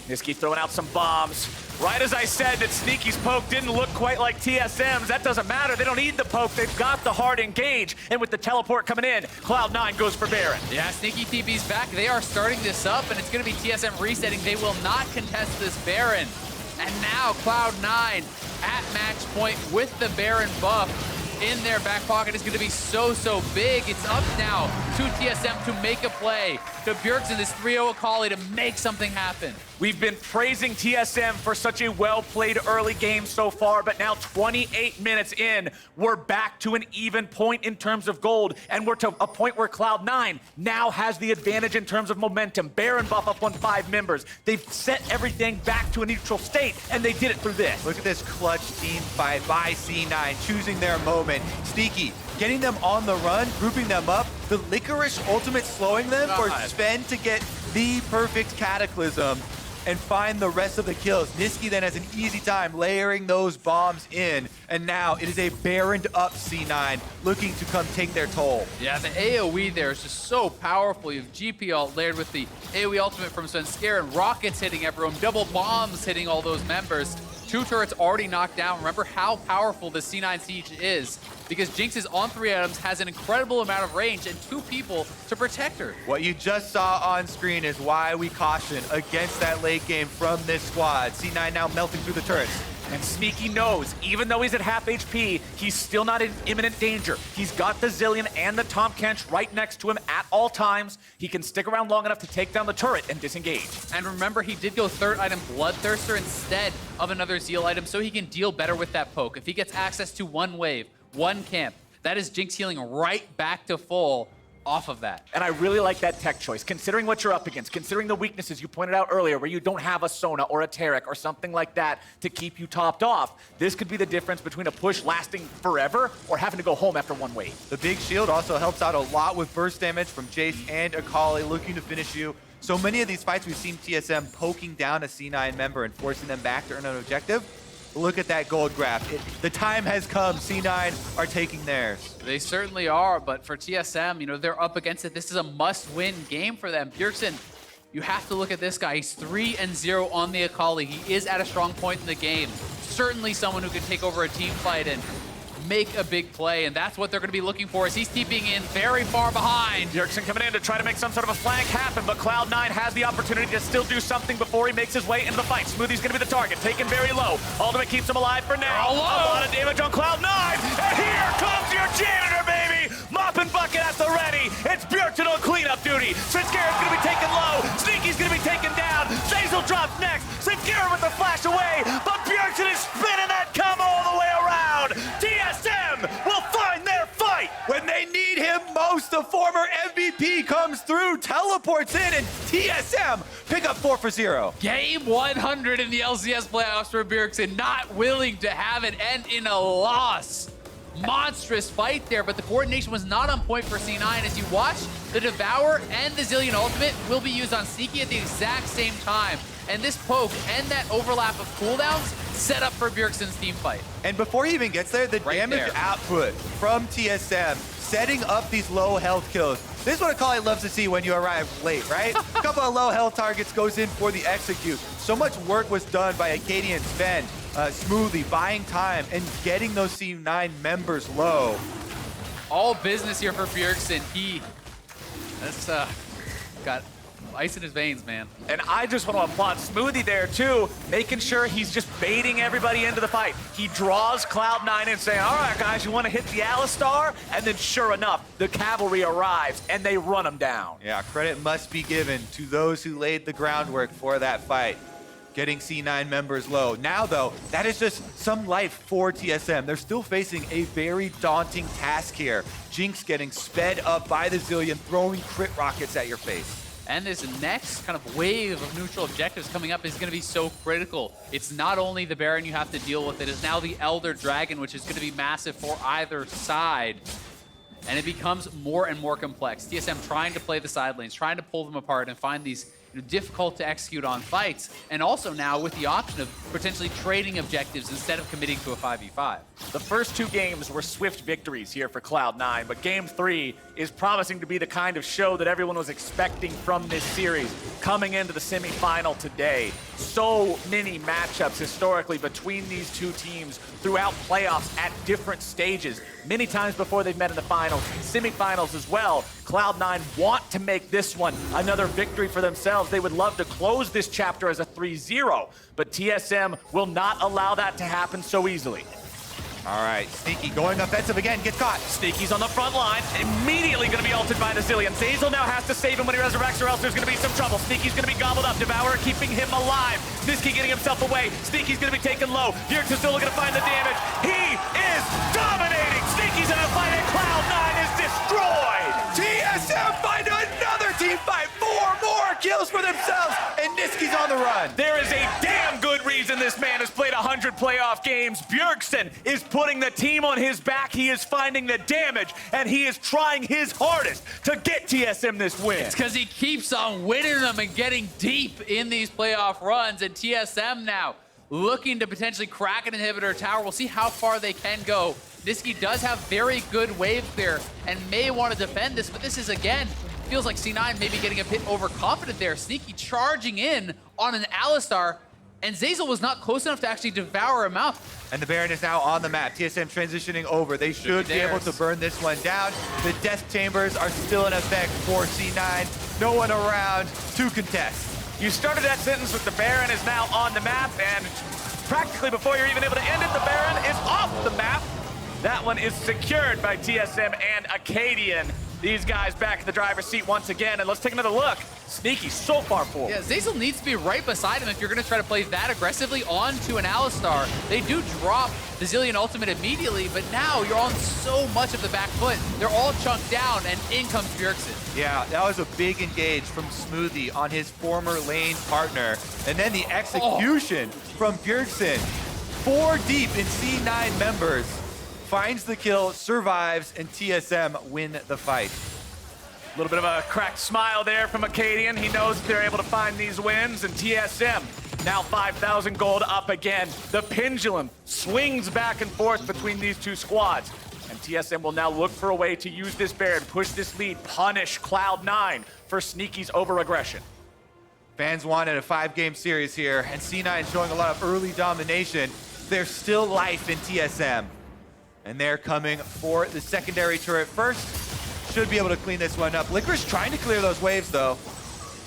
Niski throwing out some bombs. Right as I said that Sneaky's poke didn't look quite like TSM's, that doesn't matter. They don't need the poke. They've got the hard engage. And with the teleport coming in, Cloud9 goes for Baron. Yeah, Sneaky TP's back. They are starting this up, and it's going to be TSM resetting. They will not contest this Baron. And now Cloud9 at match point with the Baron buff in their back pocket is going to be so big. It's up now to TSM to make a play, to Bjergsen, this 3-0 Akali to make something happen. We've been praising TSM for such a well-played early game so far, but now 28 minutes in, we're back to an even point in terms of gold, and we're to a point where Cloud9 now has the advantage in terms of momentum. Baron buff up on 5 members. They've set everything back to a neutral state, and they did it through this. Look at this clutch team fight by C9, choosing their moment. Sneaky, getting them on the run, grouping them up. The Licorice ultimate slowing them for Sven to get the perfect Cataclysm and find the rest of the kills. Niski then has an easy time layering those bombs in, and now it is a Baroned up C9 looking to come take their toll. Yeah, the AoE there is just so powerful. You have GP ult layered with the AoE ultimate from Svenskeren, and rockets hitting everyone, double bombs hitting all those members. 2 turrets already knocked down. Remember how powerful the C9 Siege is, because Jinx is on 3 items, has an incredible amount of range, and 2 people to protect her. What you just saw on screen is why we caution against that late game from this squad. C9 now melting through the turrets. And Sneaky knows, even though he's at half HP, he's still not in imminent danger. He's got the Zillion and the Tahm Kench right next to him at all times. He can stick around long enough to take down the turret and disengage. And remember, he did go 3rd item Bloodthirster instead of another Zeal item, so he can deal better with that poke. If he gets access to 1 wave, 1 camp, that is Jinx healing right back to full off of that. And I really like that tech choice, considering what you're up against, considering the weaknesses you pointed out earlier where you don't have a Sona or a Taric or something like that to keep you topped off. This could be the difference between a push lasting forever or having to go home after 1 wave. The big shield also helps out a lot with burst damage from Jace and Akali looking to finish you. So many of these fights we've seen TSM poking down a C9 member and forcing them back to earn an objective. Look at that gold graph. The time has come. C9 are taking theirs. They certainly are, but for TSM, you know, they're up against it. This is a must-win game for them. Bjergsen, you have to look at this guy. He's 3-0 on the Akali. He is at a strong point in the game. Certainly someone who can take over a team fight and make a big play, and that's what they're going to be looking for as he's TPing in very far behind. Bjergsen coming in to try to make some sort of a flank happen, but Cloud9 has the opportunity to still do something before he makes his way into the fight. Smoothie's going to be the target, taken very low. Ultimate keeps him alive for now. A lot of damage on Cloud9, and here comes your janitor, baby! Mop and bucket at the ready. It's Bjergsen on cleanup duty. Svenskaren's going to be taken low. Sneaky's going to be taken down. Zazel drops next. Svenskeren with the flash away, but Bjergsen is spinning that come all the way around. TSM will find their fight. When they need him most, the former MVP comes through, teleports in, and TSM pick up 4 for 0. Game 100 in the LCS playoffs for Bjergsen, not willing to have it end in a loss. Monstrous fight there, but the coordination was not on point for C9. As you watch, the Devour and the Zillion ultimate will be used on Sneaky at the exact same time. And this poke and that overlap of cooldowns set up for Bjergsen's team fight. And before he even gets there, the damage output from TSM setting up these low health kills. This is what Akali loves to see when you arrive late, right? A couple of low health targets goes in for the execute. So much work was done by Akadia and Sven, smoothly buying time and getting those C9 members low. All business here for Bjergsen. That's got ice in his veins, man. And I just want to applaud Smoothie there too, making sure he's just baiting everybody into the fight. He draws Cloud9 and saying, all right, guys, you want to hit the Alistar? And then sure enough, the cavalry arrives and they run him down. Yeah, credit must be given to those who laid the groundwork for that fight, getting C9 members low. Now, though, that is just some life for TSM. They're still facing a very daunting task here. Jinx getting sped up by the Zillion, throwing crit rockets at your face. And this next kind of wave of neutral objectives coming up is going to be so critical. It's not only the Baron you have to deal with, it is now the Elder Dragon, which is going to be massive for either side. And it becomes more and more complex. TSM trying to play the side lanes, trying to pull them apart and find these difficult to execute on fights. And also now with the option of potentially trading objectives instead of committing to a 5v5. The first 2 games were swift victories here for Cloud9, but Game 3 is promising to be the kind of show that everyone was expecting from this series coming into the semifinal today. So many matchups historically between these 2 teams throughout playoffs at different stages. Many times before they've met in the finals, semifinals as well. Cloud9 want to make this one another victory for themselves. They would love to close this chapter as a 3-0, but TSM will not allow that to happen so easily. All right, Sneaky going offensive again, gets caught. Sneaky's on the front line, immediately going to be ulted by the Zillion. Zeyzal now has to save him when he resurrects, or else there's going to be some trouble. Sneaky's going to be gobbled up, Devourer keeping him alive. Niski getting himself away. Sneaky's going to be taken low. Bjergsen is still looking to find the damage. He is dominating. Sneaky's in a fight, and Cloud9 is destroyed. TSM find another team fight. 4 more kills for themselves, and Niski's on the run. There is a damn good reason this man has played 100 playoff games. Bjergsen is putting the team on his back. He is finding the damage, and he is trying his hardest to get TSM this win. It's because he keeps on winning them and getting deep in these playoff runs, and TSM now looking to potentially crack an inhibitor tower. We'll see how far they can go. Niski does have very good waves there and may want to defend this, but this is, again, feels like C9 maybe getting a bit overconfident there. Sneaky charging in on an Alistar, and Zeyzal was not close enough to actually devour him out. And the Baron is now on the map. TSM transitioning over. They should be able to burn this one down. The death chambers are still in effect for C9. No one around to contest. You started that sentence with the Baron is now on the map, and practically before you're even able to end it, the Baron is off the map. That one is secured by TSM and Acadian. These guys back in the driver's seat once again, and let's take another look. Sneaky so far forward. Yeah, Zeyzal needs to be right beside him if you're going to try to play that aggressively onto an Alistar. They do drop the Zillion ultimate immediately, but now you're on so much of the back foot. They're all chunked down, and in comes Bjergsen. Yeah, that was a big engage from Smoothie on his former lane partner. And then the execution from Bjergsen. 4 deep in C9 members. Finds the kill, survives, and TSM win the fight. A little bit of a cracked smile there from Acadian. He knows they're able to find these wins, and TSM now 5,000 gold up again. The pendulum swings back and forth between these two squads, and TSM will now look for a way to use this Baron, push this lead, punish Cloud9 for Sneaky's over-aggression. Fans wanted a 5-game series here, and C9 showing a lot of early domination. There's still life in TSM. And they're coming for the secondary turret first. Should be able to clean this one up. Licorice trying to clear those waves, though.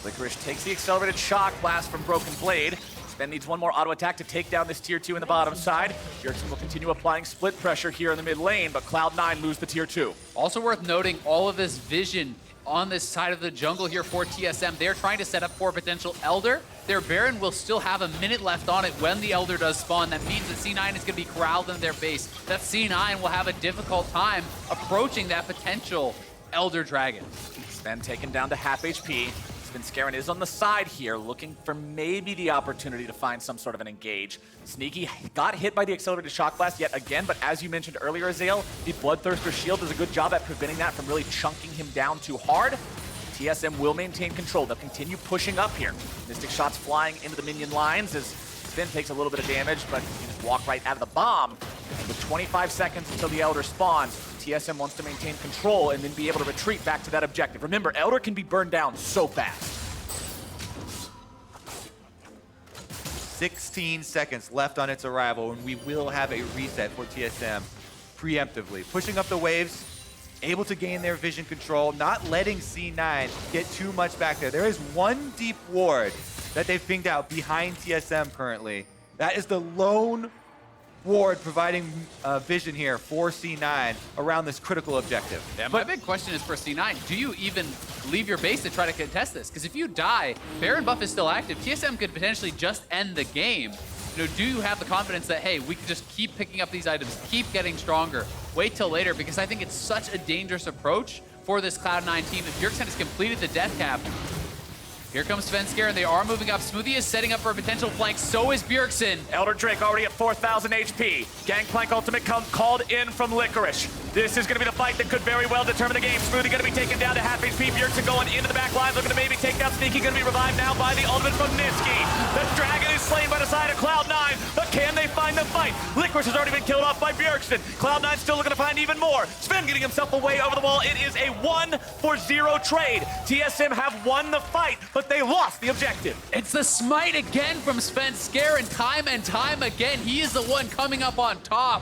Licorice takes the accelerated shock blast from Broken Blade. Sven needs one more auto attack to take down this tier 2 in the bottom side. Bjergsen will continue applying split pressure here in the mid lane, but Cloud9 lose the tier 2. Also worth noting, all of this vision on this side of the jungle here for TSM. They're trying to set up for a potential Elder. Their Baron will still have a minute left on it when the Elder does spawn. That means that C9 is going to be corralled in their base. That C9 will have a difficult time approaching that potential Elder Dragon. Sven taken down to half HP. Scarin is on the side here, looking for maybe the opportunity to find some sort of an engage. Sneaky got hit by the accelerated shock blast yet again, but as you mentioned earlier, Azale, the Bloodthirster shield does a good job at preventing that from really chunking him down too hard. TSM will maintain control. They'll continue pushing up here. Mystic shots flying into the minion lines as Sven takes a little bit of damage, but he just walk right out of the bomb. And with 25 seconds until the Elder spawns, TSM wants to maintain control and then be able to retreat back to that objective. Remember, Elder can be burned down so fast. 16 seconds left on its arrival, and we will have a reset for TSM preemptively. Pushing up the waves, able to gain their vision control, not letting C9 get too much back there. There is one deep ward that they've pinged out behind TSM currently. That is the lone ward providing vision here for C9 around this critical objective. Yeah, my big question is for C9, do you even leave your base to try to contest this? Because if you die, Baron buff is still active. TSM could potentially just end the game. You know, do you have the confidence that, hey, we can just keep picking up these items, keep getting stronger, wait till later? Because I think it's such a dangerous approach for this Cloud9 team. If Bjergsen has completed the death cap, here comes Svenskar, and they are moving up. Smoothie is setting up for a potential flank. So is Bjergsen. Elder Drake already at 4,000 HP. Gangplank ultimate called in from Licorice. This is going to be the fight that could very well determine the game. Smoothie going to be taken down to half HP. Bjergsen going into the back line, looking to maybe take down Sneaky. Going to be revived now by the ultimate from Niski. The dragon is slain by the side of Cloud9, but can they find the fight? Licorice has already been killed off by Bjergsen. Cloud9 still looking to find even more. Sven getting himself away over the wall. It is a 1-for-0 trade. TSM have won the fight, but they lost the objective. It's the smite again from Svenskar, and time again, he is the one coming up on top.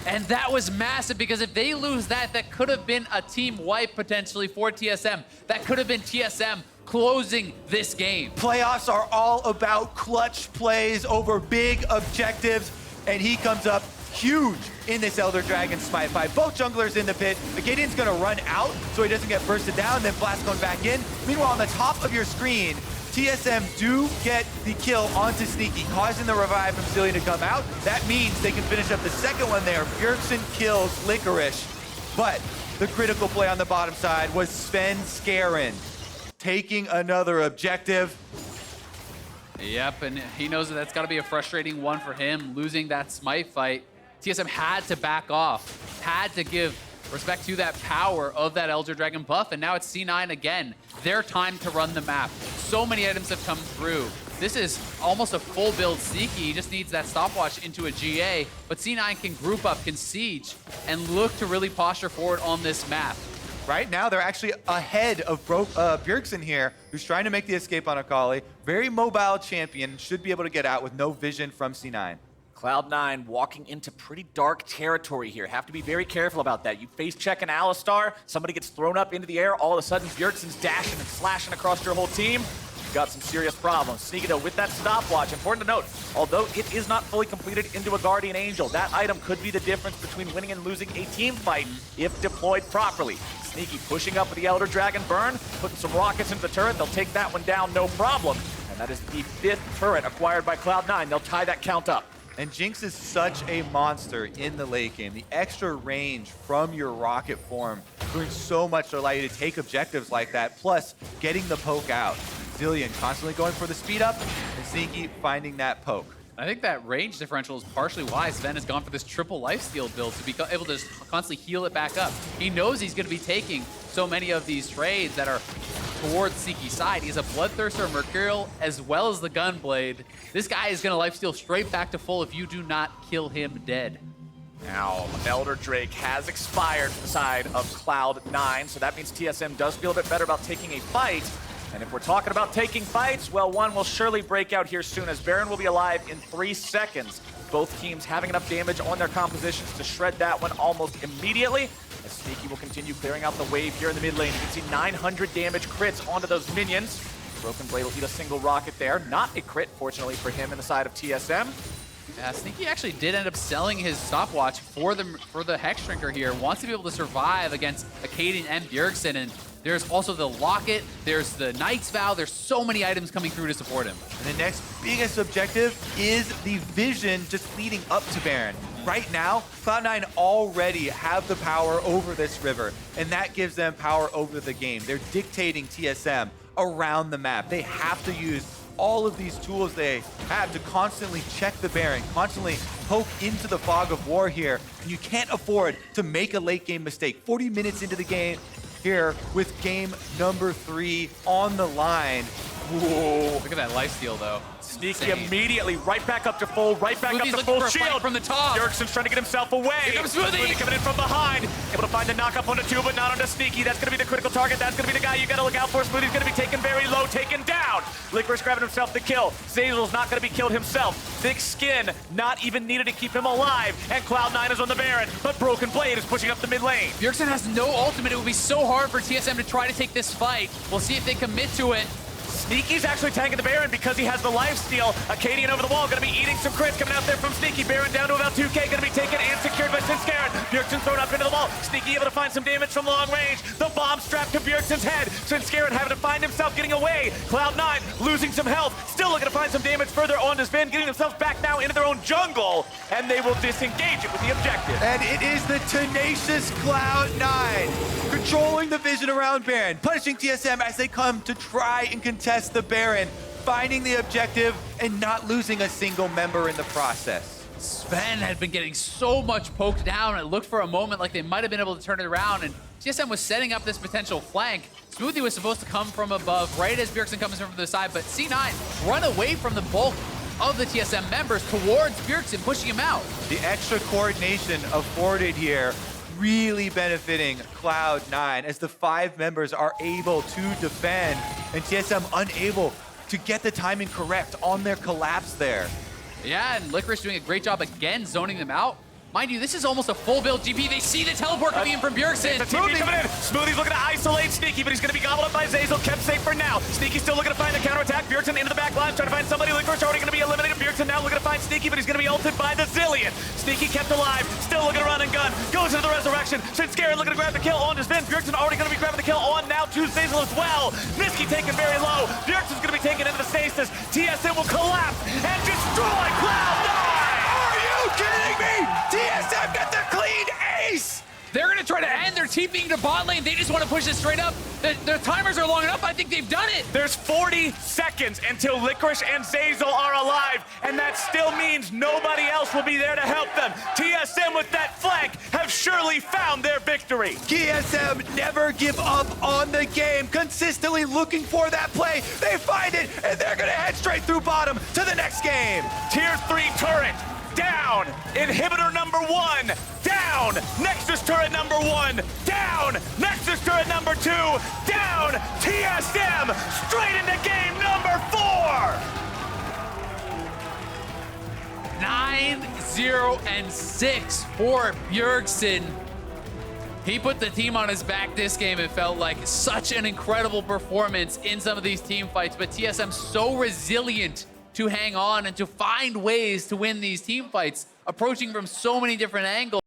And that was massive, because if they lose that, that could have been a team wipe potentially for TSM. That could have been TSM closing this game. Playoffs are all about clutch plays over big objectives, and he comes up huge in this Elder Dragon Smite fight. Both junglers in the pit. Acadian's gonna run out so he doesn't get bursted down, then Blast going back in. Meanwhile, on the top of your screen, TSM do get the kill onto Sneaky, causing the revive from Zillion to come out. That means they can finish up the second one there. Bjergsen kills Licorice, but the critical play on the bottom side was Sven Skaren taking another objective. Yep, and he knows that that's got to be a frustrating one for him, losing that Smite fight. TSM had to back off, had to give respect to that power of that Elder Dragon buff, and now it's C9 again. Their time to run the map. So many items have come through. This is almost a full build Sneaky. He just needs that stopwatch into a GA, but C9 can group up, can siege, and look to really posture forward on this map. Right now, they're actually ahead of Bjergsen here, who's trying to make the escape on Akali. Very mobile champion, should be able to get out with no vision from C9. Cloud9 walking into pretty dark territory here. Have to be very careful about that. You face check an Alistar, somebody gets thrown up into the air, all of a sudden Bjergsen's dashing and slashing across your whole team. You've got some serious problems. Sneaky with that stopwatch, important to note, although it is not fully completed into a Guardian Angel, that item could be the difference between winning and losing a team fight if deployed properly. Sneaky pushing up with the Elder Dragon burn, putting some rockets into the turret. They'll take that one down, no problem. And that is the 5th turret acquired by Cloud9. They'll tie that count up. And Jinx is such a monster in the late game. The extra range from your rocket form doing so much to allow you to take objectives like that, plus getting the poke out. Zillion constantly going for the speed up, and Sneaky finding that poke. I think that range differential is partially why Sven has gone for this triple lifesteal build, to be able to just constantly heal it back up. He knows he's going to be taking so many of these trades that are towards Sneaky's side. He's a Bloodthirster, Mercurial, as well as the Gunblade. This guy is going to lifesteal straight back to full if you do not kill him dead. Now, Elder Drake has expired to the side of Cloud9, so that means TSM does feel a bit better about taking a fight. And if we're talking about taking fights, well, one will surely break out here soon, as Baron will be alive in 3 seconds. Both teams having enough damage on their compositions to shred that one almost immediately. As Sneaky will continue clearing out the wave here in the mid lane. You can see 900 damage crits onto those minions. Broken Blade will eat a single rocket there. Not a crit, fortunately for him, in the side of TSM. Yeah, Sneaky actually did end up selling his stopwatch for the Hexdrinker here. Wants to be able to survive against Acadian and Bjergsen, and there's also the Locket, there's the Knight's Vow, there's so many items coming through to support him. And the next biggest objective is the vision just leading up to Baron. Right now, Cloud9 already have the power over this river, and that gives them power over the game. They're dictating TSM around the map. They have to use all of these tools they have to constantly check the Baron, constantly poke into the fog of war here, and you can't afford to make a late game mistake. 40 minutes into the game here with game number 3 on the line. Whoa. Look at that lifesteal though. Sneaky immediately right back up to full, right back up to full shield. From the top. Bjergsen's trying to get himself away. Here comes Smoothie. Coming in from behind. Able to find the knock-up on the 2, but not onto Sneaky. That's going to be the critical target. That's going to be the guy you got to look out for. Smoothie's going to be taken very low, taken down. Licorice grabbing himself the kill. Zazel's not going to be killed himself. Thick skin, not even needed to keep him alive. And Cloud9 is on the Baron, but Broken Blade is pushing up the mid lane. Bjergsen has no ultimate. It would be so hard for TSM to try to take this fight. We'll see if they commit to it. Sneaky's actually tanking the Baron because he has the lifesteal. Acadian over the wall, gonna be eating some crits coming out there from Sneaky. Baron down to about 2k, gonna be taken and secured by Sven. Bjergsen thrown up into the wall. Sneaky able to find some damage from long range. The bomb strapped to Bjergsen's head. Sven having to find himself getting away. Cloud9 losing some health. Still looking to find some damage further on to Sven, getting themselves back now into their own jungle. And they will disengage it with the objective. And it is the tenacious Cloud9 controlling the vision around Baron, punishing TSM as they come to try and contest the Baron, finding the objective and not losing a single member in the process. Sven had been getting so much poked down. It looked for a moment like they might have been able to turn it around, and TSM was setting up this potential flank. Smoothie was supposed to come from above right as Bjergsen comes in from the side, but C9 run away from the bulk of the TSM members towards Bjergsen, pushing him out. The extra coordination afforded here really benefiting Cloud9 as the 5 members are able to defend and TSM unable to get the timing correct on their collapse there. Yeah, and Licorice doing a great job again zoning them out. Mind you, this is almost a full build GP. They see the teleport coming in from Bjergsen. The TP coming in. Smoothie's looking to isolate Sneaky, but he's going to be gobbled up by Zeyzal. Kept safe for now. Sneaky still looking to find the counterattack. Bjergsen into the back line, trying to find somebody. Licorice already going to be eliminated. Bjergsen now looking to find Sneaky, but he's going to be ulted by the Zillion. Sneaky kept alive, still looking to run and gun. Goes into the resurrection. Shinskaren looking to grab the kill on his Vin. Bjergsen already going to be grabbing the kill on now to Zeyzal as well. Niski taken very low. Bjergsen's going to be taken into the stasis. TSM will collapse and destroy Cloud9! Are you kidding me? TSM got the clean ace! They're going to try to end their TPing to bot lane. They just want to push this straight up. Their timers are long enough. I think they've done it. There's 40 seconds until Licorice and Zeyzal are alive, and that still means nobody else will be there to help them. TSM with that flank have surely found their victory. TSM never give up on the game, consistently looking for that play. They find it, and they're gonna head straight through bottom to the next game. Tier 3 turret, down. Inhibitor number 1, down. Nexus turret number 1, down. Nexus turret number 2, down. TSM straight into game number 4. 9-0-6 for Bjergsen. He put the team on his back this game. It felt like such an incredible performance in some of these team fights, but TSM so resilient to hang on and to find ways to win these team fights, approaching from so many different angles.